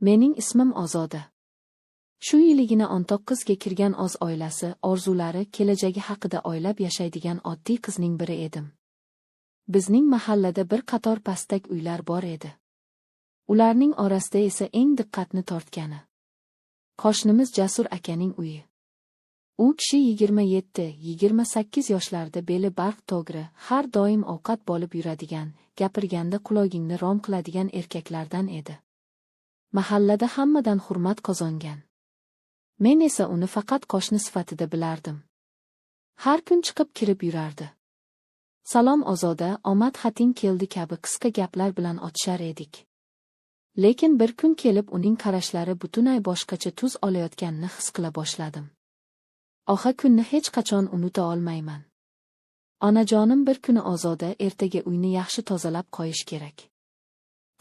Mening ismim Ozoda. Shu yiligina 19 ga kirgan oz oilasi, orzulari, kelajagi haqida o'ylab yashaydigan oddiy qizning biri edim. Bizning mahallada bir qator pastak uylar bor edi. Ularning orasida esa eng diqqatni tortgani qo'shnimiz Jasur akaning uyi. U kishi 27-28 yoshlarda, beli barq to'g'ri, har doim ovqat bo'lib yuradigan, gapirganda qulog'ingni rom qiladigan erkaklardan edi. Mahallada hammadan hurmat qozongan. Men esa uni faqat qo'shni sifatida bilardim. Har kun chiqib kirib yurardi. Salom Ozoda, omad xating keldi kabi qisqa gaplar bilan otishar edik. Lekin bir kun kelib uning qarashlari butunlay boshqacha tus olayotganini his qila boshladim. Oxa kunni hech qachon unuta olmayman. Onajonim bir kuni Ozoda, ertaga uyni yaxshi tozalab qo'yish kerak.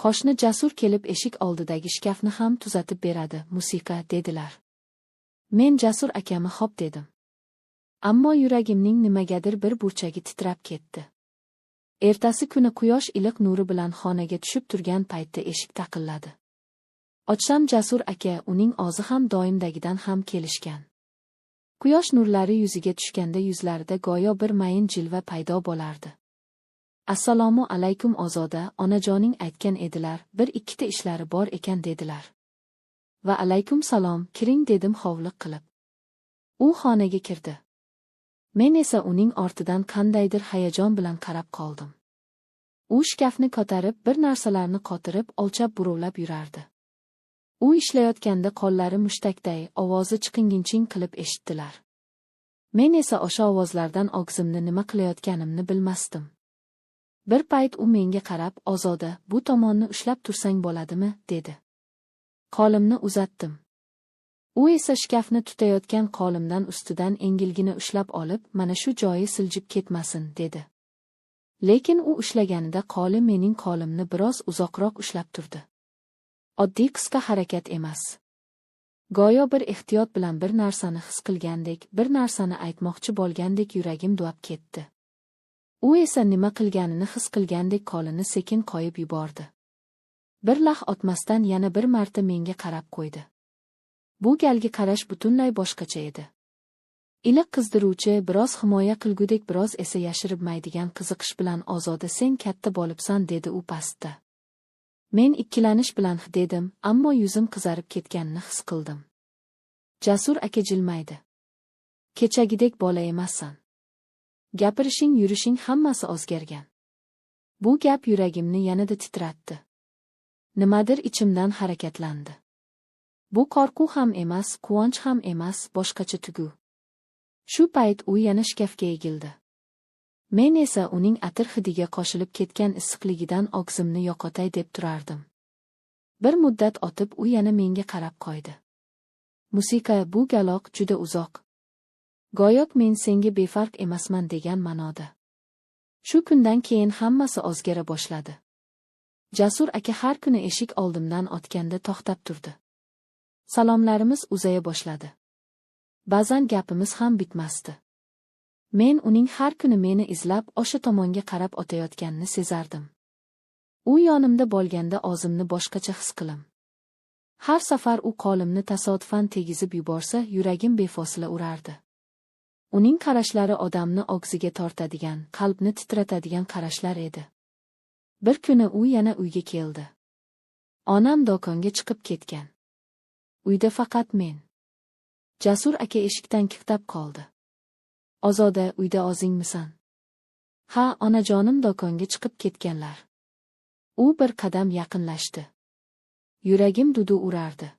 Qo'shni Jasur kelib eshik oldidagi shkafni ham tuzatib beradi, musiqa, dedilar. Men Jasur akami xo'p dedim. Ammo yuragimning nimagadir bir burchagi titrab ketdi. Ertasi kuni quyosh iliq nuri bilan xonaga tushib turgan paytda eshik taqilladi. Ochsam Jasur aka, uning ozi ham doimdagidan ham kelishgan. Quyosh nurlari yuziga tushganda yuzlarida go'yo bir mayin jilva paydo bo'lardi. Assalomu alaykum Ozoda, onajoning aytgan edilar, bir ikkita ishlari bor ekan dedilar. Va alaykum salom, kiring dedim hovliq qilib. U xonaga kirdi. Men esa uning ortidan qandaydir hayajon bilan qarab qoldim. U shkafni ko'tarib, bir narsalarni qotirib, olchab burovlab yurardi. U ishlayotganda qo'llari mushtakday, ovozi chiqinginching qilib eshitdilar. Men esa o'sha ovozlardan og'zimni nima qilayotganimni bilmasdim. Bir payt u menga qarab, Ozoda, bu tomonni ushlab tursang bo'ladimi, dedi. Qo'limni uzatdim. U esa shkafni tutayotgan qo'limdan ustidan engilgina ushlab olib, mana shu joyi siljib ketmasin, dedi. Lekin u ushlaganida qo'li mening qo'limni biroz uzoqroq ushlab turdi. Oddiy qisqa harakat emas. Go'yo bir ehtiyot bilan bir narsani his qilgandek, bir narsani aytmoqchi bo'lgandek yuragim duvab ketdi. U esa nima qilganini his qilgandek qo'lini sekin qo'yib yubordi. Bir lah otmasdan yana bir marta menga qarab qo'ydi. Bu galgi qarash butunlay boshqacha edi. Iliq qizdiruvchi, biroz himoya qilgudek, biroz esa yashiribmaydigan qiziqish bilan Ozoda, sen katta bo'libsan, dedi u pastda. Men ikkilanish bilan dedim, ammo yuzim qizarib ketganini his qildim. Jasur aka jilmaydi. Kechagidek bola emassan. Gapirishing, yurishing hammasi o'zgargan. Bu gap yuragimni yanada titratdi. Nimadir ichimdan harakatlandi. Bu qo'rquv ham emas, quvonch ham emas, boshqacha tuyg'u. Shu payt u yana shkafga egildi. Men esa uning atir hidiga qo'shilib ketgan issiqligidan og'zimni yo'qotay deb turardim. Bir muddat o'tib u yana menga qarab qo'ydi. Musiqa, bu galoq juda uzoq. Go'yoq men senga befarq emasman degan ma'noda. Shu kundan keyin hammasi o'zgara boshladi. Jasur aka har kuni eshik oldimdan o'tganda to'xtab turdi. Salomlarimiz uzaya boshladi. Ba'zan gapimiz ham bitmasdi. Men uning har kuni meni izlab o'sha tomonga qarab o'tayotganini sezardim. U yonimda bo'lganda o'zimni boshqacha his qilim. Har safar u qo'limni tasodifan tegizib yuborsa, yuragim befosila urardi. Uning qarashlari odamni og'ziga tortadigan, qalbni titratadigan qarashlar edi. Bir kuni u yana uyga keldi. Onam do'konga chiqib ketgan. Uyda faqat men. Jasur aka eshikdan kiktab qoldi. Ozoda, uyda o'zingmisan? Ha, onajonim do'konga chiqib ketganlar. U bir qadam yaqinlashdi. Yuragim dudu urardi.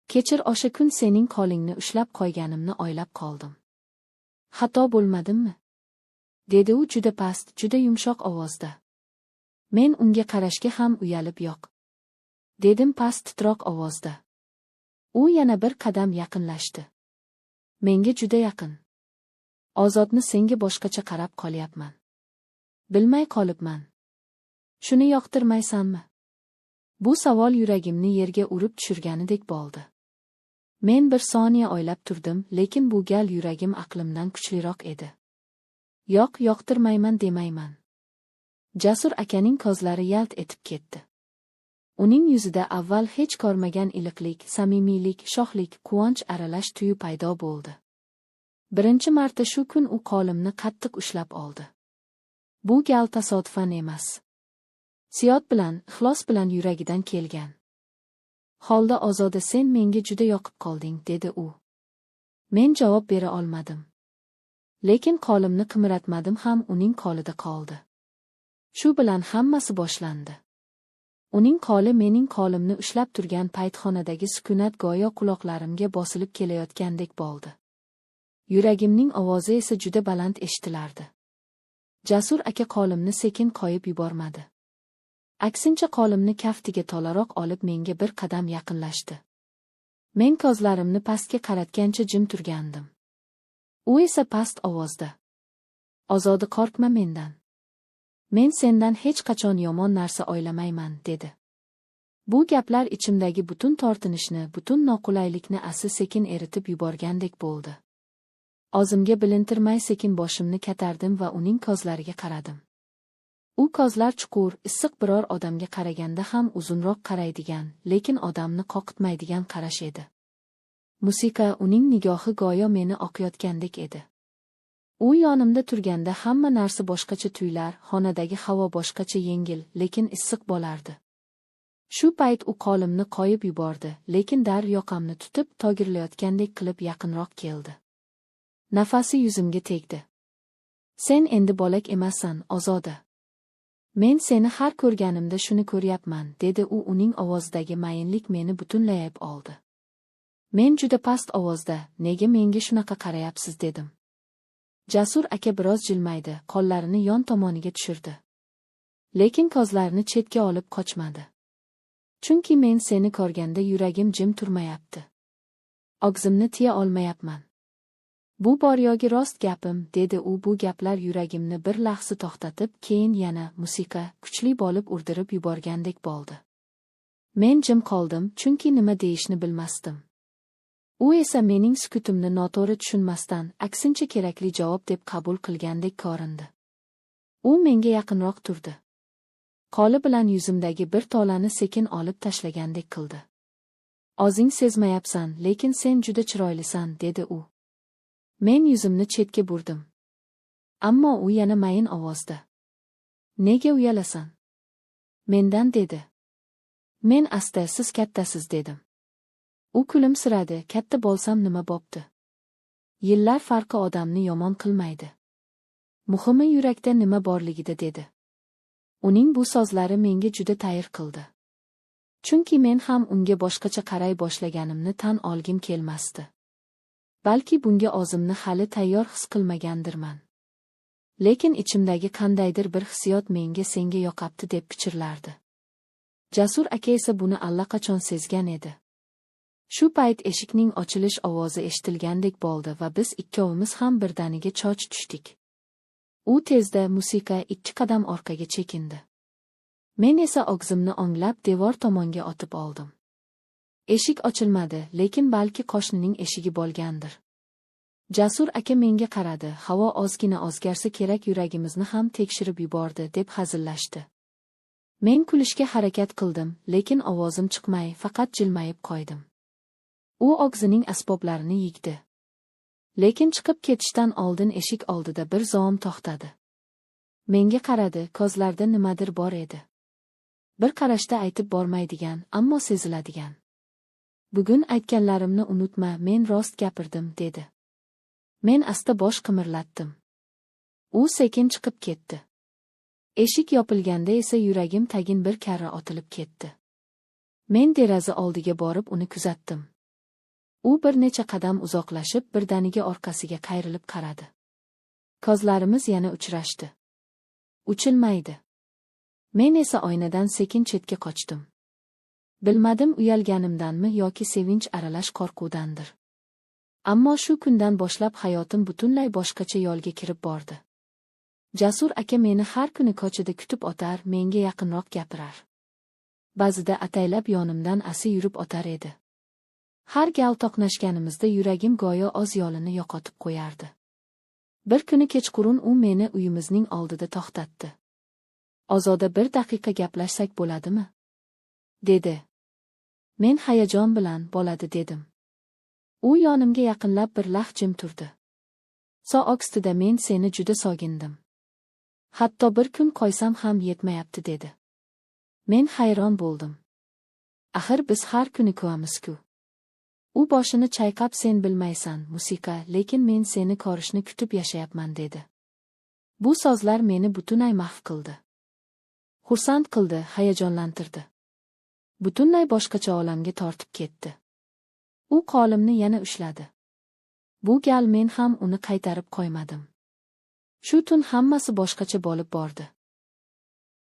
Kechir, o'sha kun sening qo'lingni ushlab qo'yganimni o'ylab qoldim. Xato bo'lmadimmi? Dedi u juda past, juda yumshoq ovozda. Men unga qarashga ham uyalib yo'q. Dedim past, titroq ovozda. U yana bir qadam yaqinlashdi. Menga juda yaqin. Ozodni senga boshqacha qarab qolyapman. Bilmay qolibman. Shuni yoqtirmaysanmi? Bu savol yuragimni yerga urib tushirganidek bo'ldi. Men bir soniya o'ylab turdim, lekin bu gal yuragim aqlimdan kuchliroq edi. Yo'q, yoqtirmayman demayman. Jasur akaning ko'zlari yalt etib ketdi. Uning yuzida avval hech ko'rmagan iliqlik, samimiylik, shohlik, quvonch aralash tuyi paydo bo'ldi. Birinchi marta shu kun u qo'limni qattiq ushlab oldi. Bu gal tasodifan emas. Siyod bilan, ixlos bilan yuragidan kelgan. Holda Ozoda, sen menga juda yoqib qolding, dedi u. Men javob bera olmadim. Lekin qo'limni qimiratmadim ham uning qo'lida qoldi. Shu bilan hammasi boshlandi. Uning qo'li mening qo'limni ushlab turgan payt xonadagi sukunat go'yo quloqlarimga bosilib kelayotgandek bo'ldi. Yuragimning ovozi esa juda baland eshitilardi. Jasur aka qo'limni sekin qo'yib yubormadi. Aksincha qo'limni kaftiga to'laroq olib menga bir qadam yaqinlashdi. Men ko'zlarimni pastga qaratgancha jim turgandim. U esa past ovozda: "Ozoda, qo'rqma mendan. Men sendan hech qachon yomon narsa o'ylamayman", dedi. Bu gaplar ichimdagi butun tortinishni, butun noqulaylikni asta-sekin eritib yuborgandek bo'ldi. O'zimga bilintirmay sekin boshimni ko'tardim va uning ko'zlariga qaradim. U ko'zlar chuqur, issiq, biror odamga qaraganda ham uzunroq qaraydigan, lekin odamni qo'rqitmaydigan qarash edi. Musiqa, uning nigohi go'yo meni o'qiyotgandek edi. U yonimda turganda hamma narsa boshqacha tuyular, xonadagi havo boshqacha yengil, lekin issiq bo'lardi. Shu payt u qo'limni qo'yib yubordi, lekin dar yoqamni tutib, to'girlayotgandek qilib yaqinroq keldi. Nafasi yuzimga tegdi. "Sen endi bolak emassan, Ozoda. Men seni har ko'rganimda shuni ko'ryapman", dedi u. Uning ovozidagi mayinlik meni butunlayib oldi. Men juda past ovozda: "Nega menga shunaqa qarayapsiz?" dedim. Jasur aka biroz jilmaydi, qo'llarini yon tomoniga tushirdi. Lekin ko'zlarini chetga olib qochmadi. "Chunki men seni ko'rganda yuragim jim turmayapti. Og'zimni tiya olmayapman. Bu bor yo'g'i rost gapim", dedi u. Bu gaplar yuragimni bir lahza to'xtatib, keyin yana musiqa kuchli bo'lib urdirib yuborgandek bo'ldi. Men jim qoldim, chunki nima deyishni bilmasdim. U esa mening sukutimni noto'g'ri tushunmasdan, aksincha kerakli javob deb qabul qilgandek ko'rindi. U menga yaqinroq turdi. Qo'li bilan yuzimdagi bir tolani sekin olib tashlagandek qildi. "O'zing sezmayapsan, lekin sen juda chiroylisan", dedi u. Men yuzimni chetga burdim. Ammo u yana mayin ovozda: "Nega uyalasan? Mendan", dedi. Men asta: "Siz kattasiz", dedim. U kulimsiradi: "Katta bo'lsam nima bo'pti? Yillar farqi odamni yomon qilmaydi. Muhimi yurakda nima borligida", dedi. Uning bu so'zlari menga juda ta'sir qildi. Chunki men ham unga boshqacha qaray boshlaganimni tan olgim kelmasdi. Balki bunga o'zimni hali tayyor his qilmagandirman. Lekin ichimdagi qandaydir bir hissiyot menga senga yoqabdi deb pichirlardi. Jasur aka esa buni allaqachon sezgan edi. Shu payt eshikning ochilish ovozi eshitilgandek bo'ldi va biz ikkovimiz ham birdaniga cho'ch tushdik. U tezda musiqa 2 qadam orqaga chekindi. Men esa og'zimni o'nglab devor tomonga otib oldim. Eshik ochilmadi, lekin balki qo'shnining eshigi bo'lgandir. Jasur aka menga qaradi: "Havo ozgina o'zgarsa kerak, yuragimizni ham tekshirib yubordi", deb hazillashdi. Men kulishga harakat qildim, lekin ovozim chiqmay, faqat jilmayib qo'ydim. U og'zining asboblarini yigdi. Lekin chiqib ketishdan oldin eshik oldida bir zum to'xtadi. Menga qaradi, ko'zlarida nimadir bor edi. Bir qarashda aytib bormaydigan, ammo seziladigan. "Bugun aytganlarimni unutma, men rost gapirdim", dedi. Men asta bosh qimirlatdim. U sekin chiqib ketdi. Eshik yopilganda esa yuragim tagin bir karra otilib ketdi. Men deraza oldiga borib uni kuzatdim. U bir necha qadam uzoqlashib, birdaniga orqasiga qayrilib qaradi. Ko'zlarimiz yana uchrashdi. Uchilmaydi. Men esa oynadan sekin chetga qochdim. Bilmadim uyalganimdanmi yoki sevinch aralash qo'rquvdandir. Ammo shu kundan boshlab hayotim butunlay boshqacha yo'lga kirib bordi. Jasur aka meni har kuni ko'chada kutib o'tar, menga yaqinroq gapirar. Ba'zida ataylab yonimdan asi yurib o'tar edi. Har gal to'qnashganimizda yuragim go'yo o'z yo'lini yo'qotib qo'yardi. Bir kuni kechqurun u meni uyimizning oldida to'xtatdi. "Ozoda, bir daqiqa gaplashsak bo'ladimi?" dedi. Men hayajon bilan bo'ladi dedim. U yonimga yaqinlab bir lahjim turdi. So'oksida men seni juda sog'indim. Hatto bir kun qo'ysam ham yetmayapti dedi. Men hayron bo'ldim. Axir biz har kuni ko'ramiz-ku. U boshini chayqab sen bilmaysan, musiqa, lekin men seni ko'rishni kutib yashayapman dedi. Bu so'zlar meni butunlay mahv qildi. Xursand qildi, hayajonlantirdi. Butunlay boshqacha olamga tortib ketdi. U qo'limni yana ushladi. Bu gal men ham uni qaytarib qo'ymadim. Shu tun hammasi boshqacha bo'lib bordi.